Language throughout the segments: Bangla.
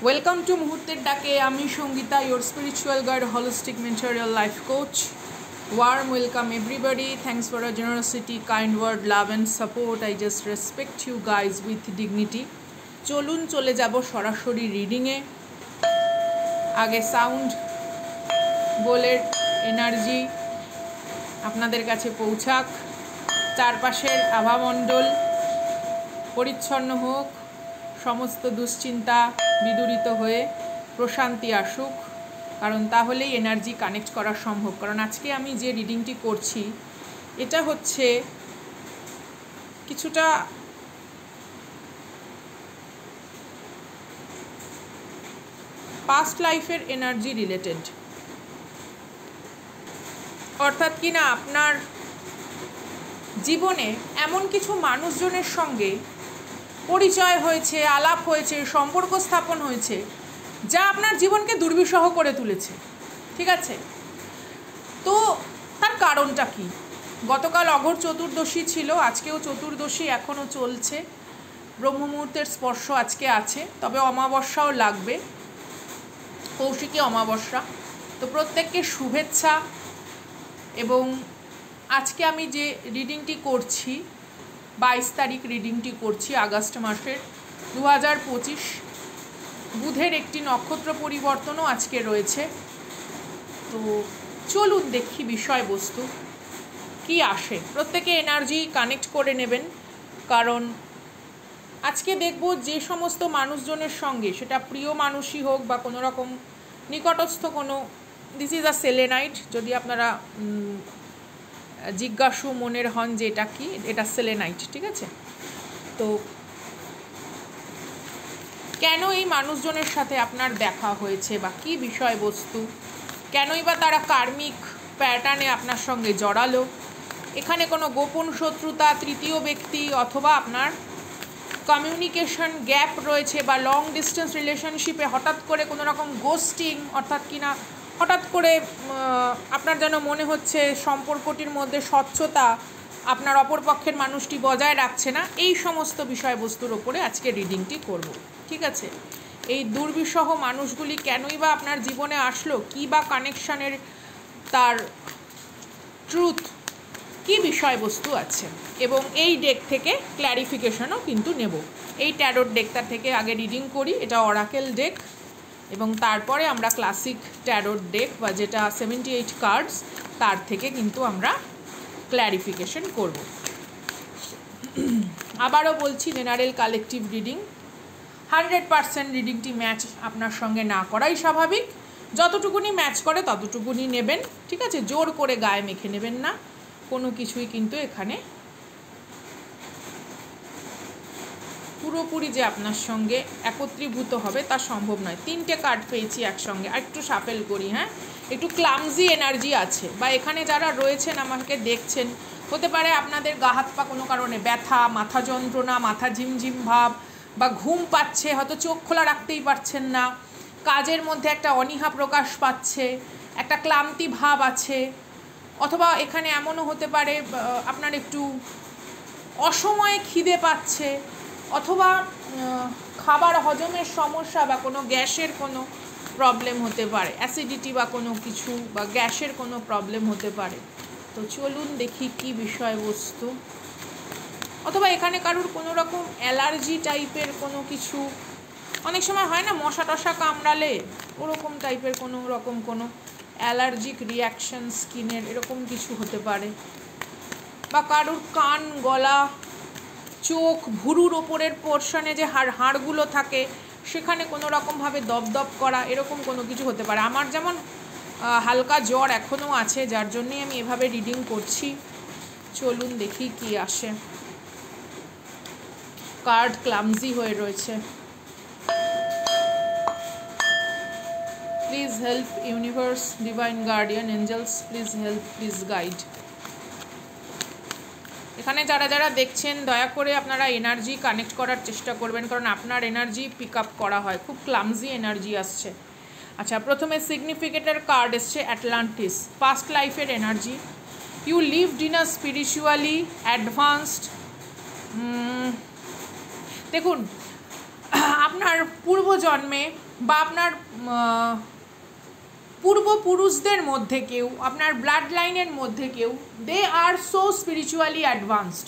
ওয়েলকাম টু মুহূর্তের ডাকে। আমি Sangeeta, your spiritual guide, holistic mentor, your life coach. Warm welcome everybody. Thanks for your generosity, kind word, love and support. I just respect you guys with dignity. চলুন চলে যাব সরাসরি রিডিংয়ে। আগে সাউন্ড বোলের এনার্জি আপনাদের কাছে পৌঁছাক। চারপাশের আভামণ্ডল পরিচ্ছন্ন হোক, সমস্ত দুশ্চিন্তা বিদূরিত হয়ে প্রশান্তি আসুক, কারণ তাহলেই এনার্জি কানেক্ট করা সম্ভব। কারণ আজকে আমি যে রিডিংটি করছি এটা হচ্ছে কিছুটা পাস্ট লাইফের এনার্জি রিলেটেড, অর্থাৎ কি না আপনার জীবনে এমন কিছু মানুষজনের সঙ্গে পরিচয় হয়েছে, আলাপ হয়েছে, সম্পর্ক স্থাপন হয়েছে যা আপনার জীবনকে দুর্বিষহ করে তুলেছে। ঠিক আছে, তো তার কারণটা কি? গতকাল অঘোর চতুর্দশী ছিল, আজকেও চতুর্দশী এখনও চলছে, ব্রহ্ম মুহূর্তের স্পর্শ আজকে আছে, তবে অমাবস্যাও লাগবে, কৌশিকী অমাবস্যা। তো প্রত্যেককে শুভেচ্ছা। এবং আজকে আমি যে রিডিংটি করছি 22 তারিখ রিডিংটি করছি আগস্ট মাসের 2025। বুধের একটি নক্ষত্র পরিবর্তনও আজকে রয়েছে। তো চলুন দেখি বিষয়বস্তু কি আসে। প্রত্যেকে এনার্জি কানেক্ট করে নেবেন, কারণ আজকে দেখব যে সমস্ত মানুষজনের সঙ্গে, সেটা প্রিয় মানুষই হোক বা কোনো রকম নিকটস্থ কোনো, দিস ইজ আ সেলেনাইট। যদি আপনারা জিজ্ঞাসু মনের হন যে এটা কি, এটা সেলেনাইট। ঠিক আছে, তো কেন এই মানুষজনের সাথে আপনার দেখা হয়েছে বা কি বিষয়বস্তু, কেনই বা তারা কার্মিক প্যাটার্নে আপনার সঙ্গে জড়ালো, এখানে কোনো গোপন শত্রুতা, তৃতীয় ব্যক্তি অথবা আপনার কমিউনিকেশন গ্যাপ রয়েছে বা লং ডিস্টেন্স রিলেশনশিপে হঠাৎ করে কোনো রকম গোস্টিং, অর্থাৎ কিনা হঠাৎ করে আপনার যেন মনে হচ্ছে সম্পর্কটির মধ্যে স্বচ্ছতা আপনার অপরপক্ষের মানুষটি বজায় রাখছে না। এই সমস্ত বিষয়বস্তুর ওপরে আজকে রিডিংটি করব। ঠিক আছে, এই দুর্বিষহ মানুষগুলি কেনই বা আপনার জীবনে আসলো, কী বা কানেকশানের তার ট্রুথ, কী বিষয়বস্তু আছে, এবং এই ডেক থেকে ক্ল্যারিফিকেশনও কিন্তু নেব। এই ট্যারোট ডেকটা থেকে আগে রিডিং করি, এটা অরাকেল ডেক, এবং তারপরে আমরা ক্লাসিক ট্যারোট ডেক বা যেটা 78 কার্ডস, তার থেকে কিন্তু আমরা ক্ল্যারিফিকেশন করব। আবারও বলছি, জেনারেল কালেকটিভ রিডিং, 100% রিডিংটি ম্যাচ আপনার সঙ্গে না করাই স্বাভাবিক। যতটুকুনি ম্যাচ করে ততটুকুনি নেবেন। ঠিক আছে, জোর করে গায়ে মেখে নেবেন না কোনো কিছুই, কিন্তু এখানে পুরোপুরি যে আপনার সঙ্গে একত্রীভূত হবে তা সম্ভব নয়। 3টে কার্ড পেয়েছি একসঙ্গে, আর একটু শাফেল করি। হ্যাঁ, একটু ক্লামজি এনার্জি আছে, বা এখানে যারা রয়েছেন আমাকে দেখছেন, হতে পারে আপনাদের গা হাত পা কোনো কারণে ব্যথা, মাথা যন্ত্রণা, মাথা ঝিমঝিম ভাব, বা ঘুম পাচ্ছে, হয়তো চোখ খোলা রাখতেই পারছেন না, কাজের মধ্যে একটা অনীহা প্রকাশ পাচ্ছে, একটা ক্লান্তি ভাব আছে, অথবা এখানে এমনও হতে পারে আপনার একটু অসময়ে খিদে পাচ্ছে, অথবা খাবার হজমের সমস্যা বা কোনো গ্যাসের কোনো প্রবলেম হতে পারে, অ্যাসিডিটি বা কোনো কিছু, বা গ্যাসের কোনো প্রবলেম হতে পারে। তো চলুন দেখি কি বিষয়বস্তু। অথবা এখানে কারুর কোনো রকম অ্যালার্জি টাইপের কোনো কিছু, অনেক সময় হয় না মশা টশা কামড়ালে ওরকম টাইপের কোনো রকম কোনো অ্যালার্জিক রিয়াকশন স্কিনের, এরকম কিছু হতে পারে। বা কারুর কান, গলা, চোখ, ভুরুর ওপরের পোর্শনে যে হাড়গুলো থাকে সেখানে কোনো রকমভাবে দপদপ করা, এরকম কোনো কিছু হতে পারে। আমার যেমন হালকা জ্বর এখনও আছে, যার জন্যই আমি এভাবে রিডিং করছি। চলুন দেখি কি আসে। কার্ড ক্লামজি হয়ে রয়েছে। Please help universe, divine guardian, angels, please help, please guide. এখানে যারা যারা দেখছেন দয়া করে আপনারা এনার্জি কানেক্ট করার চেষ্টা করবেন, কারণ আপনার এনার্জি পিক আপ করা হয়, খুব ক্লামজি এনার্জি আসছে। আচ্ছা, প্রথমে সিগনিফিকেটার কার্ড এসছে অ্যাটলান্টিস, পাস্ট লাইফের energy. You lived in a spiritually advanced. দেখুন আপনার পূর্বজন্মে বা আপনার পূর্বপুরুষদের মধ্যে কেউ, আপনার ব্লাড লাইনের মধ্যে কেউ, দে আর সো স্পিরিচুয়ালি অ্যাডভান্সড,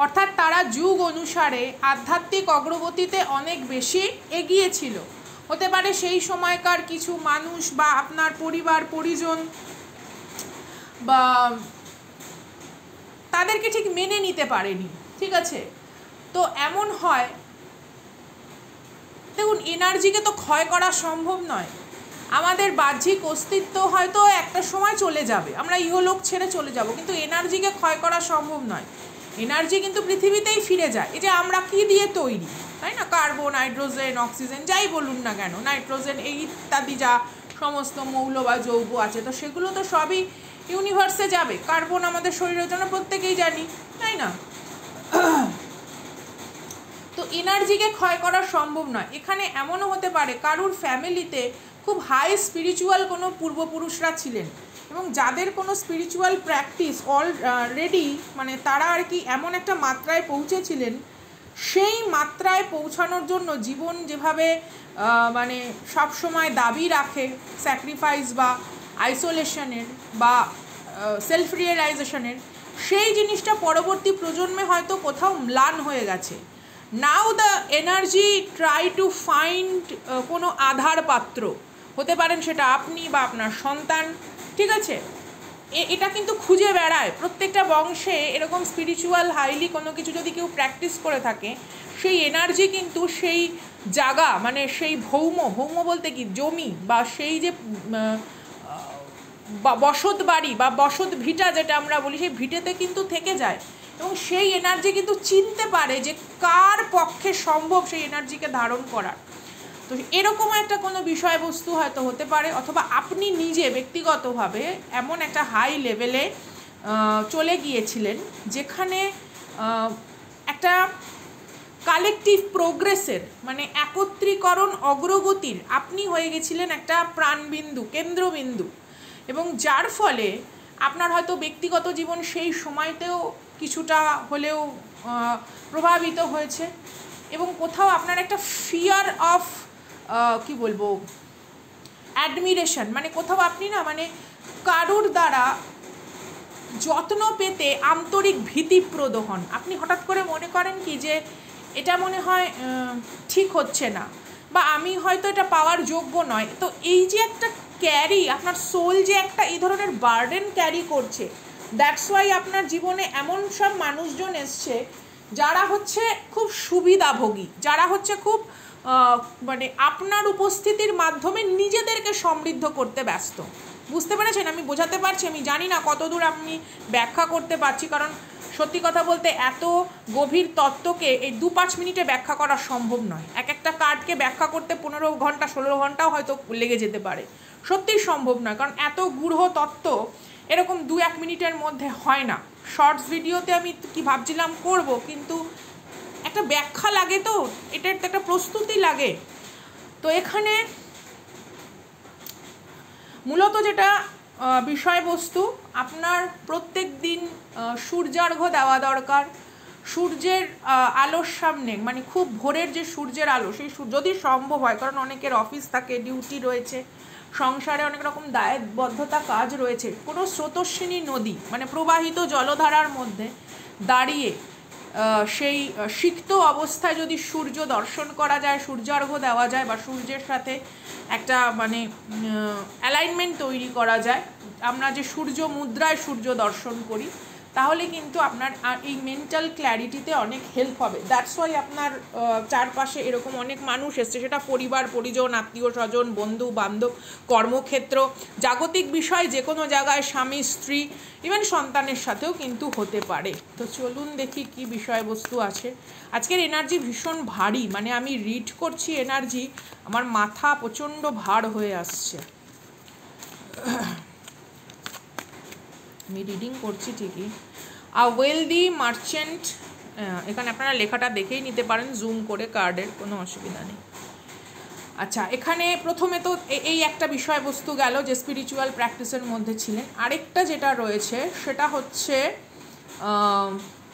অর্থাৎ তারা যুগ অনুসারে আধ্যাত্মিক অগ্রগতিতে অনেক বেশি এগিয়ে ছিল। হতে পারে সেই সময়কার কিছু মানুষ বা আপনার পরিবার পরিজন বা তাদেরকে ঠিক মেনে নিতে পারেনি, ঠিক আছে? তো এমন হয়, দেখুন এনার্জিকে তো ক্ষয় করা সম্ভব নয়। আমাদের বাহ্যিক অস্তিত্ব হয়তো একটা সময় চলে যাবে, আমরা ইহলোক ছেড়ে চলে যাব, কিন্তু এনার্জিকে ক্ষয় করা সম্ভব নয়। এনার্জি কিন্তু পৃথিবীতেই ফিরে যায়। এই যে আমরা কি দিয়ে তৈরি, তাই না? কার্বন, হাইড্রোজেন, অক্সিজেন, যাই বলুন না কেন, নাইট্রোজেন, এই ইত্যাদি যা সমস্ত মৌল বা যৌগ আছে, তো সেগুলো তো সবই ইউনিভার্সে যাবে। কার্বন আমাদের শরীরের জন্য প্রত্যেকেই জানি, তাই না? তো এনার্জিকে ক্ষয় করা সম্ভব নয়। এখানে এমনও হতে পারে কারুর ফ্যামিলিতে খুব হাই স্পিরিচুয়াল কোনো পূর্বপুরুষরা ছিলেন এবং যাদের কোনো স্পিরিচুয়াল প্র্যাকটিস অলরেডি মানে তারা আর কি এমন একটা মাত্রায় পৌঁছেছিলেন, সেই মাত্রায় পৌঁছানোর জন্য জীবন যেভাবে মানে সবসময় দাবি রাখে স্যাক্রিফাইস বা আইসোলেশনের বা সেলফ রিয়েলাইজেশনের, সেই জিনিসটা পরবর্তী প্রজন্মে হয়তো কোথাও ম্লান হয়ে গেছে। Now the energy try to find কোনো আধার পাত্র, হতে পারেন সেটা আপনি বা আপনার সন্তান, ঠিক আছে? এটা কিন্তু খুঁজে বেড়ায় প্রত্যেকটা বংশে। এরকম স্পিরিচুয়াল হাইলি কোনো কিছু যদি কেউ প্র্যাকটিস করে থাকে, সেই এনার্জি কিন্তু সেই জায়গা মানে সেই ভৌম বলতে কি জমি বা সেই যে বসত বাড়ি বা বসত ভিটা যেটা আমরা বলি, সেই ভিটেতে কিন্তু থেকে যায় এবং সেই এনার্জি কিন্তু চিনতে পারে যে কার পক্ষে সম্ভব সেই এনার্জিকে ধারণ করার। তো এরকম একটা কোনো বিষয়বস্তু হয়তো হতে পারে, অথবা আপনি নিজে ব্যক্তিগতভাবে এমন একটা হাই লেভেলে চলে গিয়েছিলেন যেখানে একটা কালেকটিভ প্রোগ্রেসের মানে একত্রীকরণ অগ্রগতির আপনি হয়ে গেছিলেন একটা প্রাণবিন্দু, কেন্দ্রবিন্দু, এবং যার ফলে আপনার হয়তো ব্যক্তিগত জীবন সেই সময়তেও কিছুটা হলেও প্রভাবিত হয়েছে এবং কোথাও আপনার একটা ফিয়ার অফ কি বলবো অ্যাডমিরেশন, মানে কোথাও আপনি না মানে কারুর দ্বারা যত্ন পেতে আন্তরিক ভীতিপ্রদ হন। আপনি হঠাৎ করে মনে করেন কি যে এটা মনে হয় ঠিক হচ্ছে না বা আমি হয়তো এটা পাওয়ার যোগ্য নয়। তো এই যে একটা ক্যারি, আপনার সোল যে একটা এই ধরনের বার্ডেন ক্যারি করছে, দ্যাটস ওয়াই আপনার জীবনে এমন সব মানুষজন এসছে যারা হচ্ছে খুব সুবিধাভোগী, যারা হচ্ছে খুব মানে আপনার উপস্থিতির মাধ্যমে নিজেদেরকে সমৃদ্ধ করতে ব্যস্ত। বুঝতে পেরেছেন? আমি বোঝাতে পারছি? আমি জানি না কতদূর আমি ব্যাখ্যা করতে পারছি, কারণ সত্যি কথা বলতে এত গভীর তত্ত্বকে এই 2-5 মিনিটে ব্যাখ্যা করা সম্ভব নয়। এক একটা কার্ডকে ব্যাখ্যা করতে 15 ঘন্টা 16 ঘন্টাও হয়তো লেগে যেতে পারে। সত্যিই সম্ভব নয়, কারণ এত গূঢ় তত্ত্ব এরকম 2-1 মিনিটের মধ্যে হয় না। শর্টস ভিডিওতে আমি কি ভাবছিলাম করব, কিন্তু একটা ব্যাখ্যা লাগে, তো এটার তো একটা প্রস্তুতি লাগে। তো এখানে মূলত যেটা বিষয়বস্তু, আপনার প্রত্যেক দিন সূর্যার্ঘ্য দেওয়া দরকার। সূর্যের আলোর সামনে মানে খুব ভোরের যে সূর্যের আলো, সেই যদি সম্ভব হয়, কারণ অনেকের অফিস থাকে, ডিউটি রয়েছে, সংসারে অনেক রকম দায়বদ্ধতা কাজ রয়েছে, কোনো স্রোতস্বিনী নদী মানে প্রবাহিত জলধারার মধ্যে দাঁড়িয়ে সেই সিক্ত অবস্থায় যদি সূর্য দর্শন করা যায়, সূর্যার্ঘ্য দেওয়া যায় বা সূর্যের সাথে একটা মানে অ্যালাইনমেন্ট তৈরি করা যায়, আমরা যে সূর্য মুদ্রায় সূর্য দর্শন করি, তাহলে কিন্তু আপনার এই মেন্টাল ক্ল্যারিটিতে অনেক হেল্প হবে। দ্যাটস ওয়াই আপনার চারপাশে এরকম অনেক মানুষ এসছে, সেটা পরিবার পরিজন, আত্মীয় স্বজন, বন্ধু বান্ধব, কর্মক্ষেত্র, জাগতিক বিষয় যে কোনো জায়গায়, স্বামী স্ত্রী, ইভেন সন্তানের সাথেও কিন্তু হতে পারে। তো চলুন দেখি কি বিষয়বস্তু আছে। আজকের এনার্জি ভীষণ ভারী, মানে আমি রিড করছি এনার্জি, আমার মাথা প্রচণ্ড ভার হয়ে আসছে। আমি রিডিং করছি ঠিকই। আ ওয়েলদি মার্চেন্ট, এখানে আপনারা লেখাটা দেখেই নিতে পারেন জুম করে কার্ডের, কোনো অসুবিধা নেই। আচ্ছা, এখানে প্রথমে তো এই একটা বিষয়বস্তু গেল যে স্পিরিচুয়াল প্র্যাকটিসের মধ্যে ছিলেন। আরেকটা যেটা রয়েছে সেটা হচ্ছে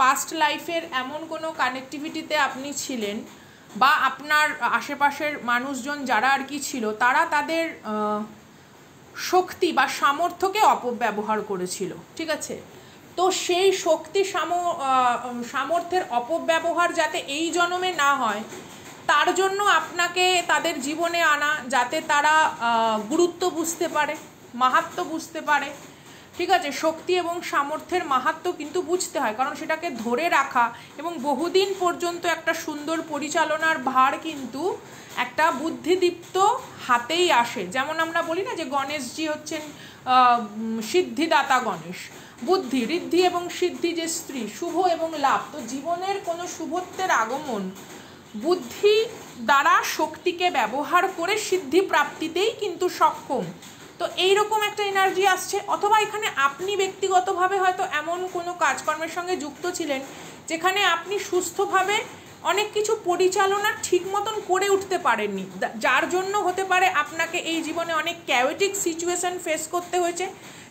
পাস্ট লাইফের এমন কোনো কানেক্টিভিটিতে আপনি ছিলেন বা আপনার আশেপাশের মানুষজন যারা আর কি ছিল তারা তাদের শক্তি বা সামর্থ্যকে অপব্যবহার করেছিল, ঠিক আছে? তো সেই শক্তি সামর্থ্যের অপব্যবহার যাতে এই জন্মে না হয় তার জন্য আপনাকে তাদের জীবনে আনা, যাতে তারা গুরুত্ব বুঝতে পারে, মাহাত্ম্য বুঝতে পারে, ঠিক আছে? শক্তি এবং সামর্থ্যের মাহাত্ম্য কিন্তু বুঝতে হয়, কারণ সেটাকে ধরে রাখা এবং বহুদিন পর্যন্ত একটা সুন্দর পরিচালনার ভার কিন্তু একটা বুদ্ধিদীপ্ত হাতেই আসে। যেমন আমরা বলি না যে গণেশজি হচ্ছেন সিদ্ধিদাতা গণেশ, বুদ্ধি ঋদ্ধি এবং সিদ্ধি যে স্ত্রী, শুভ এবং লাভ। তো জীবনের কোনো শুভত্বের আগমন বুদ্ধি দ্বারা শক্তিকে ব্যবহার করে সিদ্ধি প্রাপ্তিতেই কিন্তু সক্ষম। তো এইরকম একটা এনার্জি আসছে। অথবা এখানে আপনি ব্যক্তিগতভাবে হয়তো এমন কোনো কাজকর্মের সঙ্গে যুক্ত ছিলেন যেখানে আপনি সুস্থভাবে অনেক কিছু পরিচালনা ঠিক মতন করে উঠতে পারেননি, যার জন্য হতে পারে আপনাকে এই জীবনে অনেক ক্যাওটিক সিচুয়েশন ফেস করতে হয়েছে,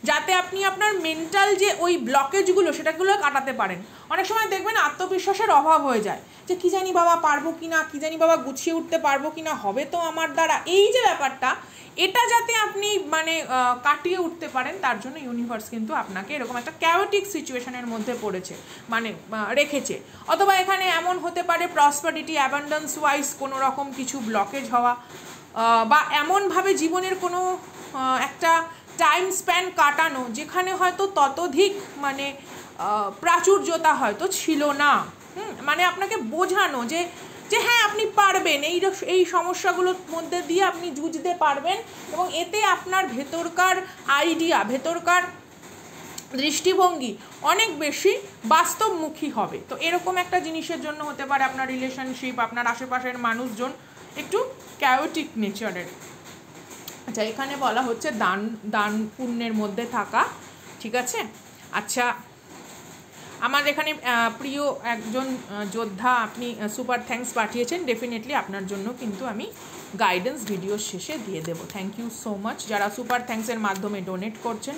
যাতে আপনি আপনার মেন্টাল যে ওই ব্লকেজগুলো সেটাগুলো কাটাতে পারেন। অনেক সময় দেখবেন আত্মবিশ্বাসের অভাব হয়ে যায়, যে কী জানি বাবা পারবো কি না, কী জানি বাবা গুছিয়ে উঠতে পারবো কি না, হবে তো আমার দ্বারা, এই যে ব্যাপারটা, এটা যাতে আপনি মানে কাটিয়ে উঠতে পারেন তার জন্য ইউনিভার্স কিন্তু আপনাকে এরকম একটা ক্যাওটিক সিচুয়েশনের মধ্যে পড়েছে মানে রেখেছে। অথবা এখানে এমন হতে পারে প্রসপারিটি অ্যাবান্ডেন্স ওয়াইজ কোনো রকম কিছু ব্লকেজ হওয়া, বা এমনভাবে জীবনের কোনো একটা টাইম স্প্যান কাটানো যেখানে হয়তো ততোধিক মানে প্রাচুর্যতা হয়তো ছিল না। মানে আপনাকে বোঝানো যে যে হ্যাঁ আপনি পারবেন, এই সমস্যাগুলোর মধ্যে দিয়ে আপনি যুঝতে পারবেন, এবং এতে আপনার ভেতরকার আইডিয়া, ভেতরকার দৃষ্টিভঙ্গি অনেক বেশি বাস্তবমুখী হবে। তো এরকম একটা জিনিসের জন্য হতে পারে আপনার রিলেশনশিপ, আপনার আশেপাশের মানুষজন একটু ক্যাওটিক নেচারের। আচ্ছা, এখানে বলা হচ্ছে দান পুণ্যের মধ্যে থাকা, ঠিক আছে? আচ্ছা, আমার এখানে প্রিয় একজন যোদ্ধা আপনি সুপার থ্যাঙ্কস পাঠিয়েছেন, ডেফিনেটলি আপনার জন্য কিন্তু আমি গাইডেন্স ভিডিও শেষে দিয়ে দেবো। থ্যাংক ইউ সো মাচ যারা সুপার থ্যাঙ্কসের মাধ্যমে ডোনেট করছেন।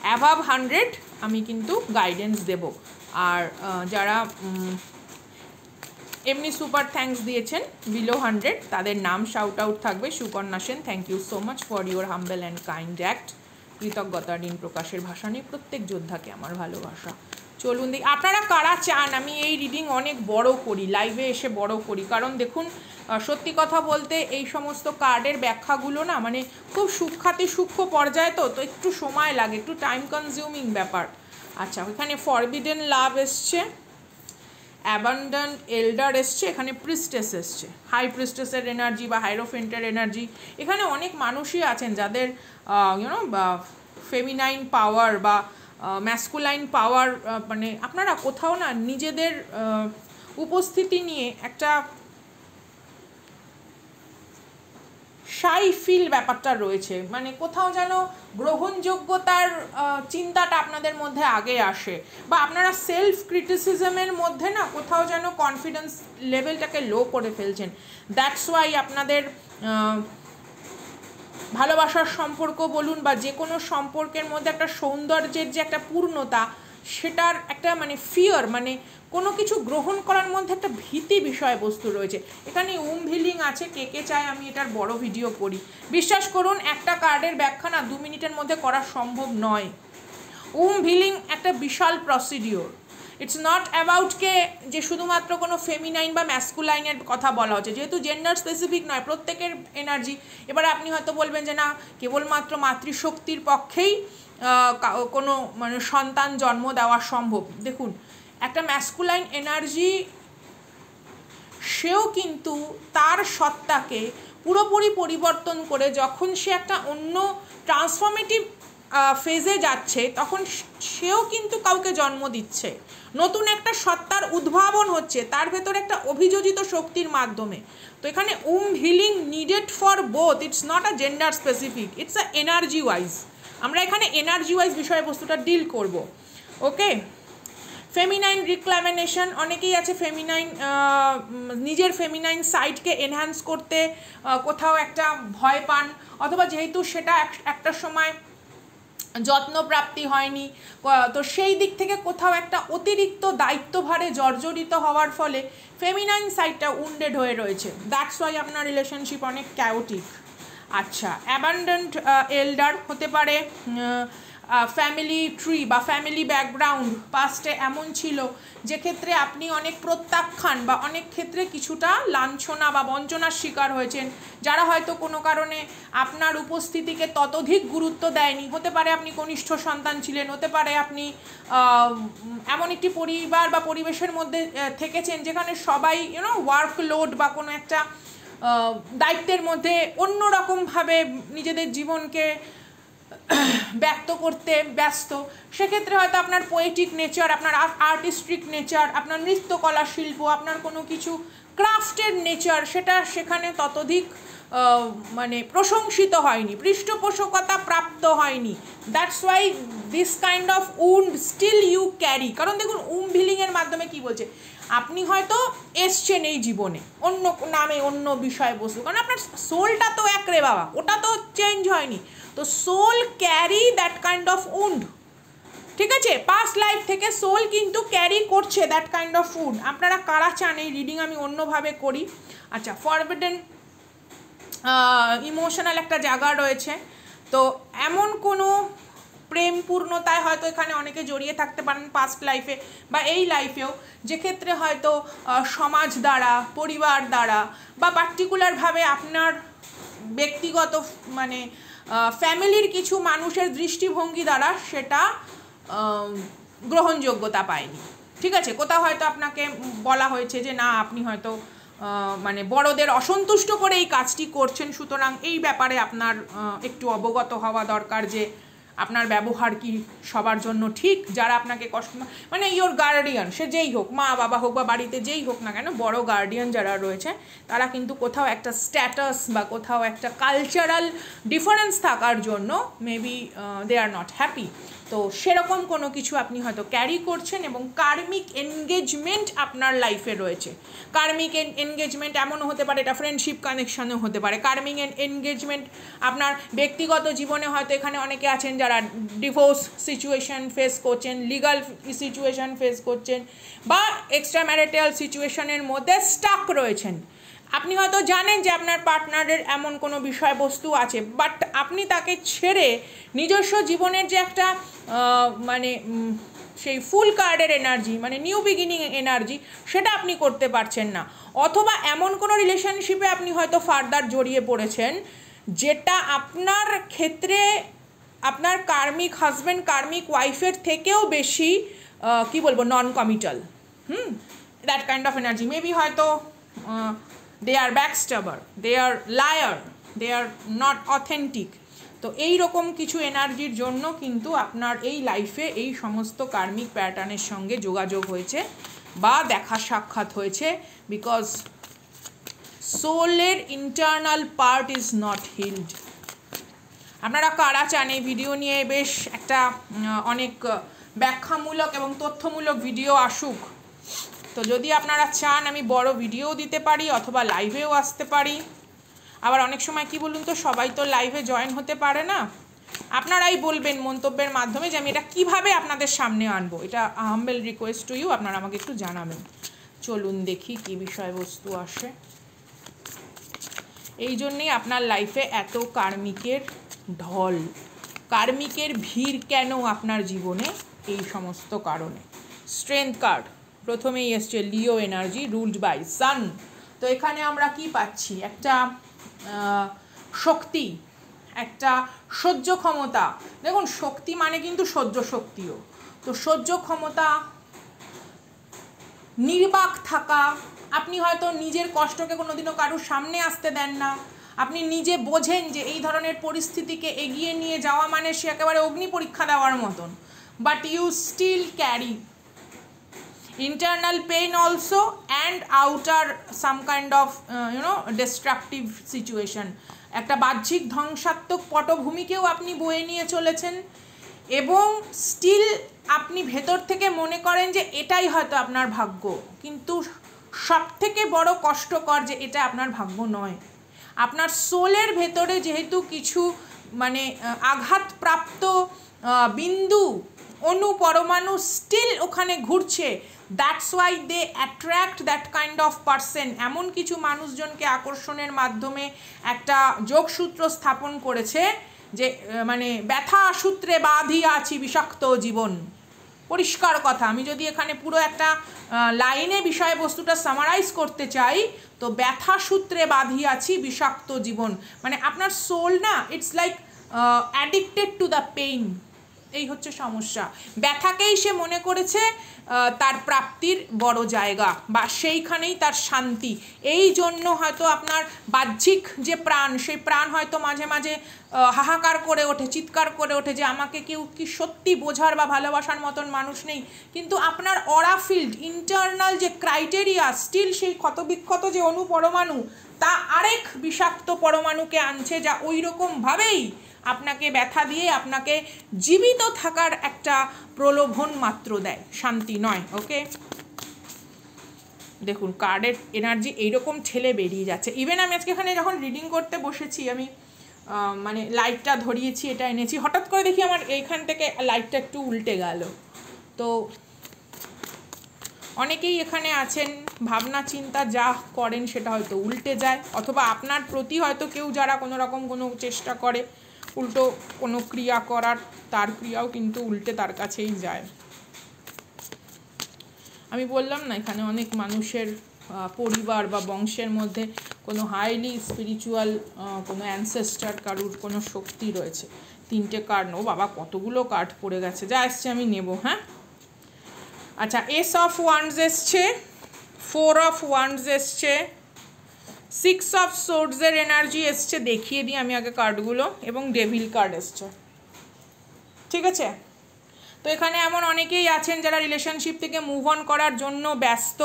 অ্যাভাব 100 আমি কিন্তু গাইডেন্স দেব, আর যারা এমনি সুপার থ্যাঙ্কস দিয়েছেন বিলো 100 তাদের নাম শাউট আউট থাকবে। Sukanya Sen, thank you so much for your humble and kind act. কৃতজ্ঞতার ঋণ প্রকাশের ভাষা নেই, প্রত্যেক যোদ্ধাকে আমার ভালোবাসা। চলুন দেখি আপনারা কারা চান আমি এই রিডিং অনেক বড় করি, লাইভে এসে বড় করি, কারণ দেখুন সত্যি কথা বলতে এই সমস্ত কার্ডের ব্যাখ্যাগুলো না মানে খুব সূক্ষ্ম পর্যায়ে, তো একটু সময় লাগে, একটু টাইম কনজিউমিং ব্যাপার। আচ্ছা, এখানে ফরবিডেন লাভ এসছে, অ্যাবান্ডেন্ট এল্ডার এসছে, এখানে প্রিস্টেস এসছে, হাই প্রিস্টেসের এনার্জি বা হাইরোফেন্টের এনার্জি। এখানে অনেক মানুষই আছেন যাদের বা ফেমিনাইন পাওয়ার বা ম্যাসকুলাইন পাওয়ার, মানে আপনারা কোথাও না নিজেদের উপস্থিতি নিয়ে একটা শাই ফিল ব্যাপারটা রয়েছে, মানে কোথাও যেন গ্রহণযোগ্যতার চিন্তাটা আপনাদের মধ্যে আগে আসে, বা আপনারা সেলফ ক্রিটিসিজমের মধ্যে না কোথাও যেন কনফিডেন্স লেভেলটাকে লো করে ফেলছেন। দ্যাটস ওয়াই আপনাদের ভালোবাসার সম্পর্ক বলুন বা যে কোনো সম্পর্কের মধ্যে একটা সৌন্দর্যের যে একটা পূর্ণতা, সেটার একটা মানে ফিয়ার, মানে কোনো কিছু গ্রহণ করার মধ্যে একটা ভীতি বিষয়বস্তু রয়েছে। এখানে হিলিং আছে, কে চায় আমি এটার বড় ভিডিও করি। বিশ্বাস করুন একটা কার্ডের ব্যাখ্যা না 2 মিনিটের মধ্যে করা সম্ভব নয়। হিলিং একটা বিশাল প্রসিডিওর। ইটস নট অ্যাবাউট যে শুধুমাত্র কোনো ফেমিনাইন বা ম্যাসকুলাইনের কথা বলা হচ্ছে, যেহেতু জেন্ডার স্পেসিফিক নয়, প্রত্যেকের এনার্জি। এবার আপনি হয়তো বলবেন যে না কেবলমাত্র মাতৃশক্তির পক্ষেই কোনো মানে সন্তান জন্ম দেওয়া সম্ভব। দেখুন একটা ম্যাসকুলাইন এনার্জি সেও কিন্তু তার সত্তাকে পুরোপুরি পরিবর্তন করে যখন সে একটা অন্য ট্রান্সফরমেটিভ ফেজে যাচ্ছে তখন সেও কিন্তু কাউকে জন্ম দিচ্ছে, নতুন একটা সত্তার উদ্ভাবন হচ্ছে তার ভেতরে একটা অভিযোজিত শক্তির মাধ্যমে। তো এখানে healing needed for both, it's not a gender specific, it's a energy wise. আমরা এখানে এনার্জি ওয়াইজ বিষয়বস্তুটা ডিল করব। ওকে, ফেমিনাইন রিক্লামিনেশন, অনেকেই আছে ফেমিনাইন নিজের ফেমিনাইন সাইডকে এনহ্যান্স করতে কোথাও একটা ভয় পান, অথবা যেহেতু সেটা একটা সময় যত্নপ্রাপ্তি হয়নি, তো সেই দিক থেকে কোথাও একটা অতিরিক্ত দায়িত্বভারে জর্জরিত হওয়ার ফলে ফেমিনাইন সাইডটা উন্ডেড হয়ে রয়েছে। দ্যাটস ওয়াই আপনার রিলেশনশিপ অনেক ক্যাওটিক। আচ্ছা, অ্যাবান্ডেন্ট এল্ডার হতে পারে, ফ্যামিলি ট্রি বা ফ্যামিলি ব্যাকগ্রাউন্ড পাস্টে এমন ছিল যে ক্ষেত্রে আপনি অনেক প্রত্যাখ্যান বা অনেক ক্ষেত্রে কিছুটা লাঞ্ছনা বা বঞ্চনার শিকার হয়েছেন, যারা হয়তো কোনো কারণে আপনার উপস্থিতিকে ততোধিক গুরুত্ব দেয়নি। হতে পারে আপনি কনিষ্ঠ সন্তান ছিলেন, হতে পারে আপনি এমন একটি পরিবার বা পরিবেশের মধ্যে থেকেছেন যেখানে সবাই ওয়ার্কলোড বা কোনো একটা দায়িত্বের মধ্যে অন্যরকমভাবে নিজেদের জীবনকে ব্যক্ত করতে ব্যস্ত। সেক্ষেত্রে হয়তো আপনার পোয়েটিক নেচার, আপনার আর্টিস্টিক নেচার, আপনার নৃত্যকলা শিল্প, আপনার কোনো কিছু ক্রাফটের নেচার, সেটা সেখানে ততোধিক মানে প্রশংসিত হয়নি, পৃষ্ঠপোষকতা প্রাপ্ত হয়নি। That's why this kind of wound still you carry. কারণ দেখুন হিলিংয়ের মাধ্যমে কি বলছে, আপনি হয়তো এসছেন এই জীবনে অন্য নামে, অন্য বিষয়বস্তু, কারণ আপনার সোলটা তো এক রে বাবা, ওটা তো চেঞ্জ হয়নি। তো soul carry that kind of wound, ঠিক আছে? পাস্ট লাইফ থেকে সোল কিন্তু ক্যারি করছে দ্যাট কাইন্ড অফ উন্ড। আপনারা কারা চান এই রিডিং আমি অন্যভাবে করি? আচ্ছা, ফরবিডেন ইমোশনাল একটা জায়গা রয়েছে, তো এমন কোনো প্রেম পূর্ণতায় হয়তো এখানে অনেকে জড়িয়ে থাকতে পারেন পাস্ট লাইফে বা এই লাইফেও, যে ক্ষেত্রে হয়তো সমাজ দ্বারা, পরিবার দ্বারা বা পার্টিকুলারভাবে আপনার ব্যক্তিগত মানে ফ্যামিলির কিছু মানুষের দৃষ্টিভঙ্গি দ্বারা সেটা গ্রহণযোগ্যতা পায়নি, ঠিক আছে? কোথাও হয়তো আপনাকে বলা হয়েছে যে না, আপনি হয়তো মানে বড়দের অসন্তুষ্ট করে এই কাজটি করছেন, সুতরাং এই ব্যাপারে আপনার একটু অবগত হওয়া দরকার যে আপনার ব্যবহার কি সবার জন্য ঠিক। যারা আপনাকে কষ্ট, মানে ইয়োর গার্ডিয়ান, সে যেই হোক, মা বাবা হোক বা বাড়িতে যেই হোক না কেন, বড় গার্ডিয়ান যারা রয়েছে তারা কিন্তু কোথাও একটা স্ট্যাটাস বা কোথাও একটা কালচারাল ডিফারেন্স থাকার জন্য maybe they are not happy. তো সেরকম কোনো কিছু আপনি হয়তো ক্যারি করছেন এবং কার্মিক এনগেজমেন্ট আপনার লাইফে রয়েছে। কার্মিক এনগেজমেন্ট এমনও হতে পারে, এটা ফ্রেন্ডশিপ কানেকশানও হতে পারে। কার্মিক এনগেজমেন্ট আপনার ব্যক্তিগত জীবনে হয়তো এখানে অনেকে আছেন যারা ডিভোর্স সিচুয়েশন ফেস করছেন, লিগাল সিচুয়েশন ফেস করছেন বা এক্সট্রা ম্যারিটাল সিচুয়েশনের মধ্যে স্টাক রয়েছেন। আপনি হয়তো জানেন যে আপনার পার্টনারের এমন কোনো বিষয়বস্তু আছে, বাট আপনি তাকে ছেড়ে নিজস্ব জীবনের যে একটা মানে সেই ফুল কার্ডের এনার্জি, মানে নিউ বিগিনিং এনার্জি, সেটা আপনি করতে পারছেন না। অথবা এমন কোনো রিলেশনশিপে আপনি হয়তো ফার্দার জড়িয়ে পড়েছেন যেটা আপনার ক্ষেত্রে আপনার কার্মিক হাজব্যান্ড, কার্মিক ওয়াইফের থেকেও বেশি কি বলবো, non committal. That kind of energy maybe হয়তো they are backstabber, they are liar, they are not authentic। তো এই রকম কিছু এনার্জির জন্য কিন্তু আপনার এই লাইফে এই সমস্ত কার্মিক প্যাটার্নের সঙ্গে যোগাযোগ হয়েছে বা দেখা সাক্ষাৎ হয়েছে, বিকজ সোলের internal part is not healed. আপনারা কারা চান এই ভিডিও নিয়ে বেশ একটা অনেক ব্যাখ্যামূলক এবং তথ্যমূলক ভিডিও আসুক? তো যদি আপনারা চান আমি বড় ভিডিও দিতে পারি অথবা লাইভেও আসতে পারি। আবার অনেক সময় কি বলুন তো, সবাই তো লাইভে জয়েন হতে পারে না। আপনারাই বলবেন মন্তব্যের মাধ্যমে যে আমি এটা কীভাবে আপনাদের সামনে আনবো। এটা হাম্বেল রিকোয়েস্ট টু ইউ, আপনারা আমাকে একটু জানাবেন। চলুন দেখি কী বিষয়বস্তু আসে। এই জন্যেই আপনার লাইফে এত কার্মিকের ঢল, কার্মিকের ভিড় কেন আপনার জীবনে? এই সমস্ত কারণে। স্ট্রেংথ কার্ড প্রথমেই এসছে, লিও এনার্জি রুলড বাই সান। তো এখানে আমরা কি পাচ্ছি? একটা শক্তি, একটা সহ্য ক্ষমতা। দেখুন শক্তি মানে কিন্তু সহ্য শক্তিও। তো সহ্য ক্ষমতা, নির্বাক থাকা, আপনি হয়তো নিজের কষ্টকে কোনোদিনও কারোর সামনে আসতে দেন না। আপনি নিজে বোঝেন যে এই ধরনের পরিস্থিতিকে এগিয়ে নিয়ে যাওয়া মানে সে একেবারে অগ্নি পরীক্ষা দেওয়ার মতন, but you still carry internal pain also and outer some kind of destructive situation। একটা বাহ্যিক ধ্বংসাত্মক পটভূমিকেও আপনি বয়ে নিয়ে চলেছেন এবং স্টিল আপনি ভেতর থেকে মনে করেন যে এটাই হয়তো আপনার ভাগ্য, কিন্তু সবথেকে বড় কষ্টকর যে এটা আপনার ভাগ্য নয়। আপনার সোলের ভেতরে যেহেতু কিছু মানে আঘাতপ্রাপ্ত বিন্দু অণু পরমাণু স্টিল ওখানে ঘুরছে, that's why they attract that kind of person. এমন কিছু মানুষজনকে আকর্ষণের মাধ্যমে একটা যোগসূত্র স্থাপন করেছে যে মানে ব্যথা সূত্রে বাঁধিয়া আছি বিষাক্ত জীবন। পরিষ্কার কথা, আমি যদি এখানে পুরো একটা লাইনে বিষয়বস্তুটা সামারাইজ করতে চাই, তো ব্যথা সূত্রে বাঁধিয়াছি বিষাক্ত জীবন, মানে আপনার সোল না, it's like addicted to the pain. এই হচ্ছে সমস্যা। ব্যথাকেই সে মনে করেছে তার প্রাপ্তির বড় জায়গা, বা সেইখানেই তার শান্তি। এই জন্য হয়তো আপনার বাহ্যিক যে প্রাণ, সেই প্রাণ হয়তো মাঝে মাঝে হাহাকার করে ওঠে, চিৎকার করে ওঠে যে আমাকে কেউ কি সত্যি বোঝার বা ভালোবাসার মতন মানুষ নেই, কিন্তু আপনার অরা ফিল্ড, ইন্টারনাল যে ক্রাইটেরিয়া, স্টিল সেই ক্ষতবিক্ষত যে অণু পরমাণু, তা আরেক বিষাক্ত পরমাণুকে আনছে, যা ওই রকমভাবেই আপনাকে ব্যথা দিয়ে আপনাকে জীবিত থাকার একটা প্রলোভন মাত্র দেয়, শান্তি নয়। ওকে, দেখুন কার্ডের এনার্জি এইরকম ঠেলে বেরিয়ে যাচ্ছে। ইভেন আমি আজকে এখানে যখন রিডিং করতে বসেছি, আমি মানে লাইটটা ধরিয়েছি, এটা এনেছি, হঠাৎ করে দেখি আমার এইখান থেকে লাইটটা একটু উল্টে গেল। তো অনেকেই এখানে আছেন, ভাবনা চিন্তা যা করেন সেটা হয়তো উল্টে যায়, অথবা আপনার প্রতি হয়তো কেউ যারা কোনো রকম কোনো চেষ্টা করে উল্টো কোনো ক্রিয়া করার, তার ক্রিয়াও কিন্তু উল্টে তার কাছেই যায়। আমি বললাম না, এখানে অনেক মানুষের পরিবার বা বংশের মধ্যে কোনো হাইলি স্পিরিচুয়াল কোনো অ্যানসেস্টার, কারুর কোনো শক্তি রয়েছে। 3টে কার্ড, ও বাবা কতগুলো কার্ড পড়ে গেছে, যা এসছে আমি নেব। হ্যাঁ, আচ্ছা, এস অফ ওয়ান্ডস এসছে, 4 অফ ওয়ান্ডস এসছে, 6 অফ সোর্ডসের এনার্জি এসছে, দেখিয়ে দিই আমি আগে কার্ডগুলো, এবং ডেভিল কার্ড এসছে। ঠিক আছে, তো এখানে এমন অনেকেই আছেন যারা রিলেশনশিপ থেকে মুভ অন করার জন্য ব্যস্ত,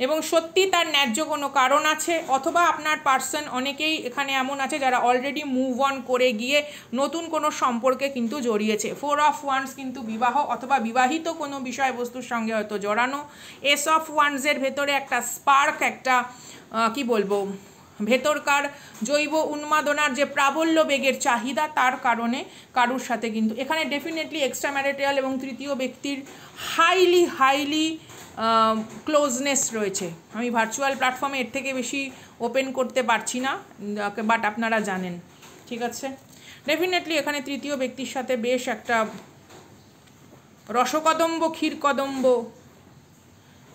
এবং সত্যি তার ন্যায্য কোনো কারণ আছে, অথবা আপনার পার্সন অনেকেই এখানে এমন আছে যারা অলরেডি মুভ অন করে গিয়ে নতুন কোনো সম্পর্কে কিন্তু জড়িয়েছে। 4 অফ ওয়ান্ডস কিন্তু বিবাহ অথবা বিবাহিত কোনো বিষয়বস্তুর সঙ্গে হয়তো জড়ানো। এস অফ ওয়ান্ডসের ভেতরে একটা স্পার্ক, একটা কি বলবো, ভেতরকার জৈব উন্মাদনার যে প্রাবল্য বেগের চাহিদা, তার কারণে কারুর সাথে কিন্তু এখানে ডেফিনেটলি এক্সট্রা ম্যারিটাল এবং তৃতীয় ব্যক্তির হাইলি ক্লোজনেস রয়েছে। আমি ভার্চুয়াল প্ল্যাটফর্মে এর থেকে বেশি ওপেন করতে পারছি না, বাট আপনারা জানেন। ঠিক আছে, ডেফিনেটলি এখানে তৃতীয় ব্যক্তির সাথে বেশ একটা রসকদম্ব, ক্ষীরকদম্ব,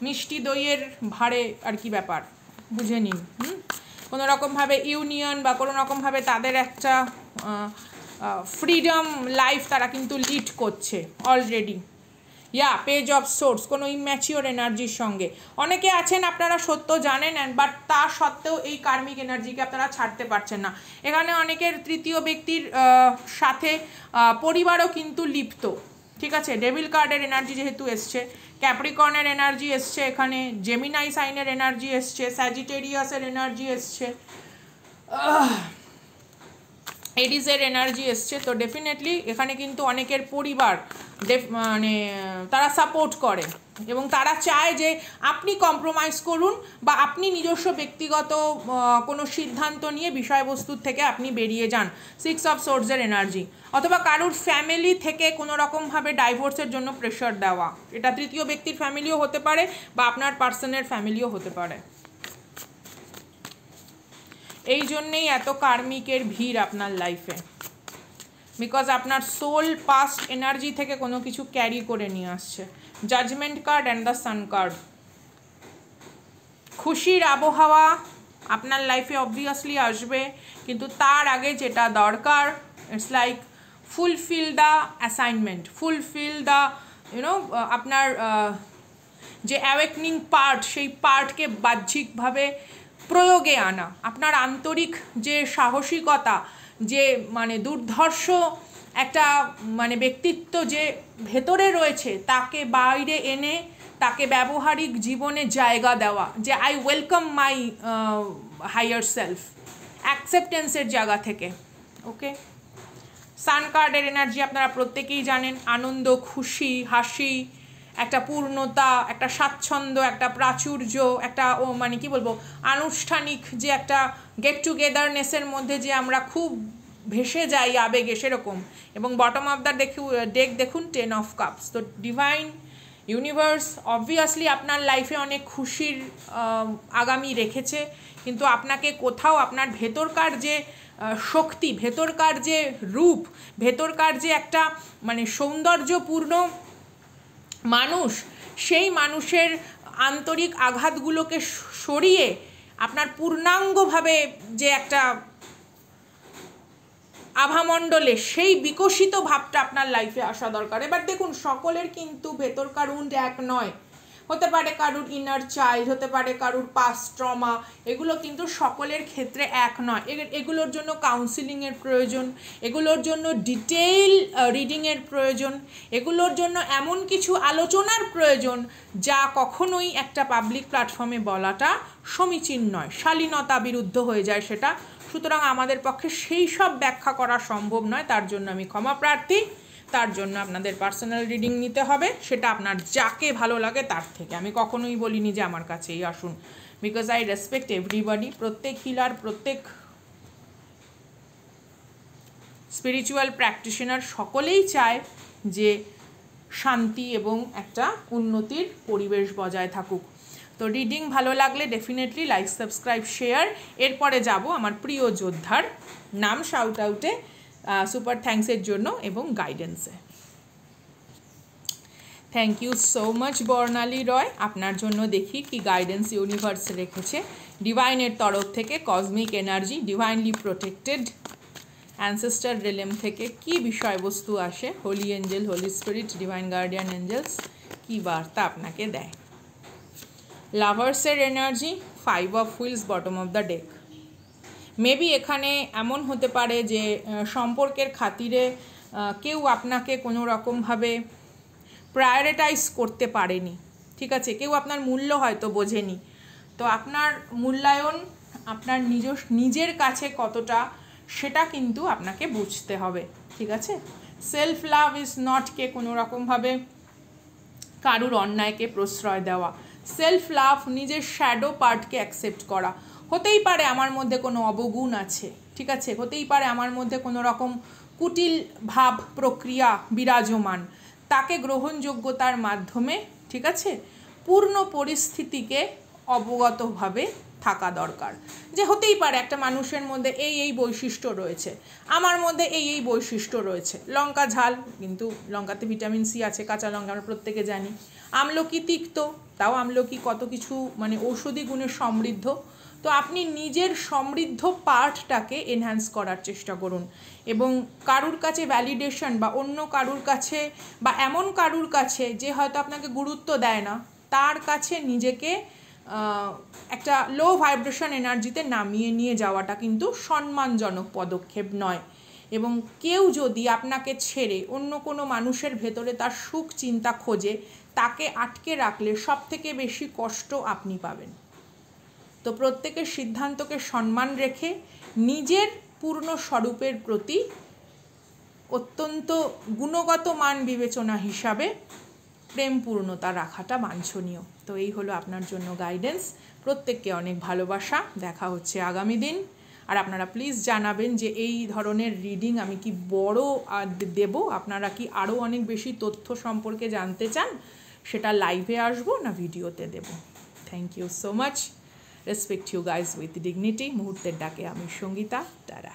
মিষ্টি দইয়ের ভাড়ে আর কি ব্যাপার, বুঝে নিন। কোনো রকমভাবে ইউনিয়ন বা কোনো রকমভাবে তাদের একটা ফ্রিডম লাইফ তারা কিন্তু লিড করছে অলরেডি। পেজ অফ সোর্স, কোনো ইম্যাচিওর এনার্জির সঙ্গে অনেকে আছেন, আপনারা সত্য জানেন, বাট তা সত্ত্বেও এই কার্মিক এনার্জিকে আপনারা ছাড়তে পারছেন না। এখানে অনেকের তৃতীয় ব্যক্তির সাথে পরিবারও কিন্তু লিপ্ত। ঠিক আছে, ডেভিল কার্ডের এনার্জি যেহেতু এসছে, ক্যাপ্রিকর্নের এনার্জি এসছে, এখানে জেমিনাই সাইনের এনার্জি এসছে, স্যাজিটেরিয়াসের এনার্জি এসছে, এরিজের এনার্জি এসছে। তো ডেফিনেটলি এখানে কিন্তু অনেকের পরিবার মানে তারা সাপোর্ট করে, এবং তারা চায় যে আপনি কম্প্রোমাইজ করুন, বা আপনি নিজস্ব ব্যক্তিগত কোনো সিদ্ধান্ত নিয়ে বিষয়বস্তুর থেকে আপনি বেরিয়ে যান। 6 অফ সোর্সের এনার্জি, অথবা কারুর ফ্যামিলি থেকে কোনো রকমভাবে ডাইভোর্সের জন্য প্রেশার দেওয়া, এটা তৃতীয় ব্যক্তির ফ্যামিলিও হতে পারে বা আপনার পার্সনের ফ্যামিলিও হতে পারে। এই জন্যেই এত কার্মিকের ভিড় আপনার লাইফে, বিকজ আপনার সোল পাস্ট এনার্জি থেকে কোনো কিছু ক্যারি করে নিয়ে আসছে। Judgement card and the sun card, খুশির আবহাওয়া আপনার লাইফে অবভিয়াসলি আসবে, কিন্তু তার আগে যেটা দরকার, it's like fulfil the assignment, fulfil the আপনার যে অ্যাওয়েকনিং পার্ট, সেই পার্টকে বাহ্যিকভাবে প্রয়োগে আনা। আপনার আন্তরিক যে সাহসিকতা, যে মানে দুর্ধর্ষ একটা মানে ব্যক্তিত্ব যে ভেতরে রয়েছে, তাকে বাইরে এনে তাকে ব্যবহারিক জীবনে জায়গা দেওয়া, যে I welcome my higher self, অ্যাকসেপ্টেন্সের জায়গা থেকে। ওকে, সান কার্ডের এনার্জি আপনারা প্রত্যেকেই জানেন, আনন্দ, খুশি, হাসি, একটা পূর্ণতা, একটা স্বাচ্ছন্দ্য, একটা প্রাচুর্য, একটা মানে কি বলবো, আনুষ্ঠানিক যে একটা গেট টুগেদারনেসের মধ্যে যে আমরা খুব ভেসে যাই আবেগে সেরকম। এবং বটম অফ দ্য ডেক দেখুন 10 অফ কাপস। তো ডিভাইন ইউনিভার্স অবভিয়াসলি আপনার লাইফে অনেক খুশির আগামী রেখেছে, কিন্তু আপনাকে কোথাও আপনার ভেতরকার যে শক্তি, ভেতরকার যে রূপ, ভেতরকার যে একটা মানে সৌন্দর্যপূর্ণ মানুষ, সেই মানুষের আন্তরিক আঘাতগুলোকে সরিয়ে আপনার পূর্ণাঙ্গভাবে যে একটা আভামণ্ডলে সেই বিকশিত ভাবটা আপনার লাইফে আসা দরকার। এবার দেখুন সকলের কিন্তু ভেতরকার উন্ড এক নয়, হতে পারে কারুর ইনার চাইল্ড, হতে পারে কারুর পাস্ট ট্রমা, এগুলো কিন্তু সকলের ক্ষেত্রে এক নয়। এগুলোর জন্য কাউন্সিলিংয়ের প্রয়োজন, এগুলোর জন্য ডিটেইল রিডিংয়ের প্রয়োজন, এগুলোর জন্য এমন কিছু আলোচনার প্রয়োজন যা কখনোই একটা পাবলিক প্ল্যাটফর্মে বলাটা সমীচীন নয়, শালীনতা বিরুদ্ধ হয়ে যায় সেটা। সুতরাং আমাদের পক্ষে সেই সব ব্যাখ্যা করা সম্ভব নয়, তার জন্য আমি ক্ষমা প্রার্থী। তার জন্য আপনাদের পার্সোনাল রিডিং নিতে হবে, সেটা আপনার যাকে ভালো লাগে তার থেকে। আমি কখনোই বলিনি যে আমার কাছেই আসুন, বিকজ আই রেসপেক্ট এভরিবডি। প্রত্যেক হিলার, প্রত্যেক স্পিরিচুয়াল প্র্যাকটিশনার সকলেই চায় যে শান্তি এবং একটা উন্নতির পরিবেশ বজায় থাকুক। তো রিডিং ভালো লাগলে ডেফিনেটলি লাইক, সাবস্ক্রাইব, শেয়ার। এরপরে যাব আমার প্রিয় যোদ্ধার নাম শাউট আউটে, সুপার থ্যাঙ্কসের জন্য এবং গাইডেন্সে। থ্যাংক ইউ সো মাচ বর্ণালী রয়। আপনার জন্য দেখি কি গাইডেন্স ইউনিভার্স রেখেছে ডিভাইনের তরফ থেকে। Cosmic energy, divinely protected, ancestor realm থেকে কি বিষয়বস্তু আসে, holy angel, holy spirit, divine guardian angels কি বার্তা আপনাকে দেয়। লাভার্সের energy, 5 of wheels, bottom of the deck. Maybe এখানে এমন হতে পারে যে সম্পর্কের খাতিরে কেউ আপনাকে কোনো রকমভাবে প্রায়োরিটাইজ করতে পারেনি, ঠিক আছে, কেউ আপনার মূল্য হয়তো বোঝেনি। তো আপনার মূল্যায়ন আপনার নিজের কাছে কতটা সেটা কিন্তু আপনাকে বুঝতে হবে, ঠিক আছে। সেলফ লাভ ইজ নট কে কোনো রকমভাবে কারুর অন্যায়কে প্রশ্রয় দেওয়া। সেলফ লাভ নিজের শ্যাডো পার্টকে অ্যাকসেপ্ট করা। হতেই পারে আমার মধ্যে কোনো অবগুণ আছে, ঠিক আছে, হতেই পারে আমার মধ্যে কোনো রকম কুটিল ভাব প্রক্রিয়া বিরাজমান, তাকে গ্রহণযোগ্যতার মাধ্যমে, ঠিক আছে, পূর্ণ পরিস্থিতিকে অবগতভাবে থাকা দরকার। যে হতেই পারে একটা মানুষের মধ্যে এই বৈশিষ্ট্য রয়েছে, আমার মধ্যে এই বৈশিষ্ট্য রয়েছে। লঙ্কা ঝাল, কিন্তু লঙ্কাতে ভিটামিন সি আছে, কাঁচা লঙ্কা আমরা প্রত্যেকে জানি। আমলকি তিক্ত, তাও আমলকি কত কিছু মানে ঔষধি গুণে সমৃদ্ধ। তো আপনি নিজের সমৃদ্ধ পার্টটাকে এনহ্যান্স করার চেষ্টা করুন, এবং কারুর কাছে ভ্যালিডেশন বা অন্য কারুর কাছে বা এমন কারুর কাছে যে হয়তো আপনাকে গুরুত্ব দেয় না, তার কাছে নিজেকে একটা লো ভাইব্রেশন এনার্জিতে নামিয়ে নিয়ে যাওয়াটা কিন্তু সম্মানজনক পদক্ষেপ নয়। এবং কেউ যদি আপনাকে ছেড়ে অন্য কোনো মানুষের ভেতরে তার সুখ চিন্তা খোঁজে, তাকে আটকে রাখলে সবথেকে বেশি কষ্ট আপনি পাবেন। তো প্রত্যেকের সিদ্ধান্তকে সম্মান রেখে নিজের পূর্ণ স্বরূপের প্রতি অত্যন্ত গুণগত মান বিবেচনা হিসাবে প্রেমপূর্ণতা রাখাটা বাঞ্ছনীয়। তো এই হলো আপনার জন্য গাইডেন্স। প্রত্যেককে অনেক ভালোবাসা, দেখা হচ্ছে আগামী দিন। আর আপনারা প্লিজ জানাবেন যে এই ধরনের রিডিং আমি কি বড় দেব, আপনারা কি আরও অনেক বেশি তথ্য সম্পর্কে জানতে চান, সেটা লাইভে আসবো না ভিডিওতে দেব। Thank you so much. Respect you guys with dignity. মুহূর্তের ডাকে আমি সঙ্গীতা, টাটা।